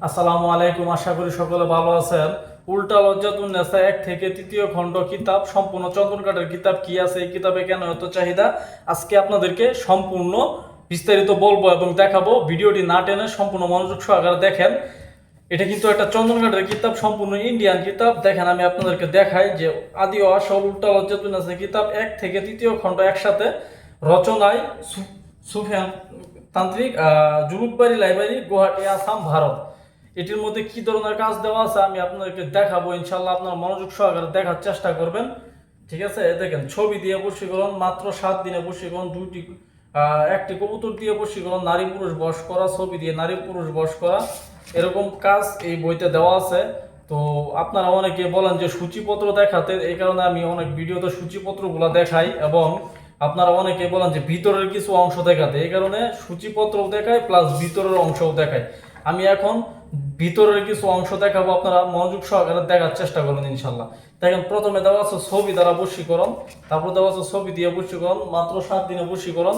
আসসালামু আলাইকুম, আশা করি সকলে ভালো আছেন। উল্টা লজ্জাতুন নেসা 1 থেকে 3য় খণ্ড কিতাব সম্পূর্ণ চন্দনকাঠের কিতাব কি আছে, এই কিতাবে কেন এত চাহিদা, আজকে আপনাদেরকে সম্পূর্ণ বিস্তারিত বলবো এবং দেখাবো। ভিডিওটি না টেনে সম্পূর্ণ মনোযোগ সহকারে দেখেন। এটা কিন্তু একটা চন্দনকাঠের কিতাব, সম্পূর্ণ ইন্ডিয়ান কিতাব। দেখেন, আমি আপনাদেরকে দেখাই যে আদি ও আসল উল্টা লজ্জাতুন নেসা কিতাব 1 থেকে 3য় খণ্ড একসাথে রচনায় সুফিয়ান তান্ত্রিক, জুলুকবাড়ি লাইব্রেরি, গুয়াহাটি, আসাম, ভারত। এটির মধ্যে কি ধরনের কাজ দেওয়া আছে আমি আপনাদেরকে দেখাবো। ইনশাল্লাহ আপনারা মনোযোগ সহকারে দেখার চেষ্টা করবেন। ঠিক আছে, দেখেন, ছবি দিয়ে বশীকরণ, মাত্র 7 দিনে বশীকরণ, একটি কবুতর দিয়ে বশীকরণ, নারী পুরুষ বশ করা, ছবি দিয়ে নারী পুরুষ বশ করা, এরকম কাজ এই বইতে দেওয়া আছে। তো আপনারা অনেকে বলেন যে সূচিপত্র দেখাতে, এই কারণে আমি অনেক ভিডিওতে সূচিপত্রগুলো দেখাই, এবং আপনারা অনেকে বলেন যে ভিতরের কিছু অংশ দেখাতে, এই কারণে সূচিপত্রও দেখায় প্লাস ভিতরের অংশও দেখায়। আমি এখন ভিতরের কিছু অংশ দেখাবো, আপনারা মনোযোগ সহকারে দেখার চেষ্টা করুন ইনশাল্লাহ। দেখেন, প্রথমে দেওয়া আছে ছবি দ্বারা বশীকরণ, তারপর দেওয়া আছে ছবি দিয়ে বশীকরণ, মাত্র 7 দিনে বশীকরণ,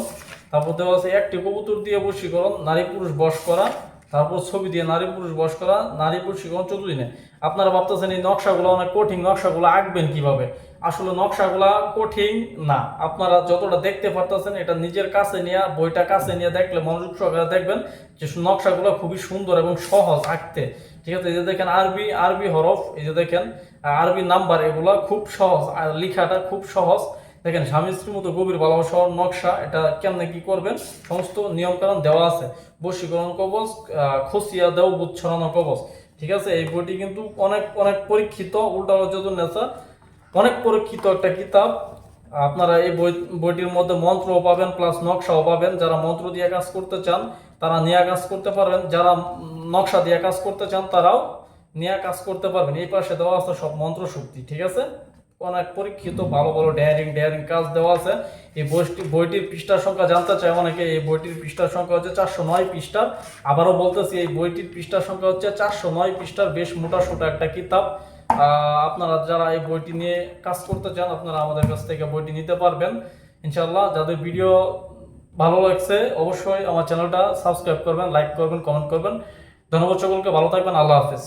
তারপর দেওয়া আছে একটি কবুতর দিয়ে বশীকরণ, নারী পুরুষ বশ করা, তারপর ছবি দিয়ে নারী পুরুষ বশ করা, নারী বশীকরণ 14 দিনে। আপনারা ভাবতেছেন এই নকশাগুলো অনেক কঠিন, নকশাগুলো আঁকবেন কিভাবে? আসলে নকশাগুলা কঠিন না, আপনারা যতটা দেখতে পারতেছেন এটা নিজের কাছে নিয়ে, বইটা কাছে নিয়ে দেখলে মনোযোগ সহকারে দেখবেন যে নকশাগুলো খুবই সুন্দর এবং সহজ আঁকতে। ঠিক আছে, এই যে দেখেন আরবি আরবি হরফ, এই যে দেখেন আরবি নাম্বার, এগুলো খুব সহজ আর লেখাটা খুব সহজ। দেখেন, স্বামী স্ত্রীর মতো গভীর ভালোবাসার নকশা, এটা কেমনে কি করবেন সমস্ত নিয়মকানুন দেওয়া আছে। বশীকরণ কবচ, খসিয়া দেও বুধ ছড়ানো কবচ। ঠিক আছে, এই বইটি কিন্তু অনেক অনেক পরীক্ষিত, উল্টা লজ্জাতুন নেসা অনেক পরীক্ষিত একটা কিতাব। আপনারা এই বইটির মধ্যে মন্ত্রও পাবেন প্লাস নকশাও পাবেন। যারা মন্ত্র দিয়ে কাজ করতে চান তারা নিয়ে কাজ করতে পারবেন, যারা নকশা দিয়ে কাজ করতে চান তারাও নিয়ে কাজ করতে পারবেন। এই পাশে দেওয়া আছে সব মন্ত্র শক্তি। ঠিক আছে, অনেক পরীক্ষিত, ভালো ভালো ডেয়ারিং কাজ দেওয়া আছে। এই বইটির পৃষ্ঠার সংখ্যা জানতে চাই অনেকে। এই বইটির পৃষ্ঠার সংখ্যা হচ্ছে 409 পৃষ্ঠা। আবারও বলতেছি, এই বইটির পৃষ্ঠার সংখ্যা হচ্ছে 409 পৃষ্ঠার, বেশ মোটা সোটা একটা কিতাব। আপনারা যারা এই বইটি নিয়ে কাজ করতে চান আপনারা আমাদের কাছ থেকে বইটি নিতে পারবেন ইনশাল্লাহ। যাদের ভিডিও ভালো লাগছে অবশ্যই আমার চ্যানেলটা সাবস্ক্রাইব করবেন, লাইক করবেন, কমেন্ট করবেন। ধন্যবাদ সকলকে, ভালো থাকবেন, আল্লাহ হাফেজ।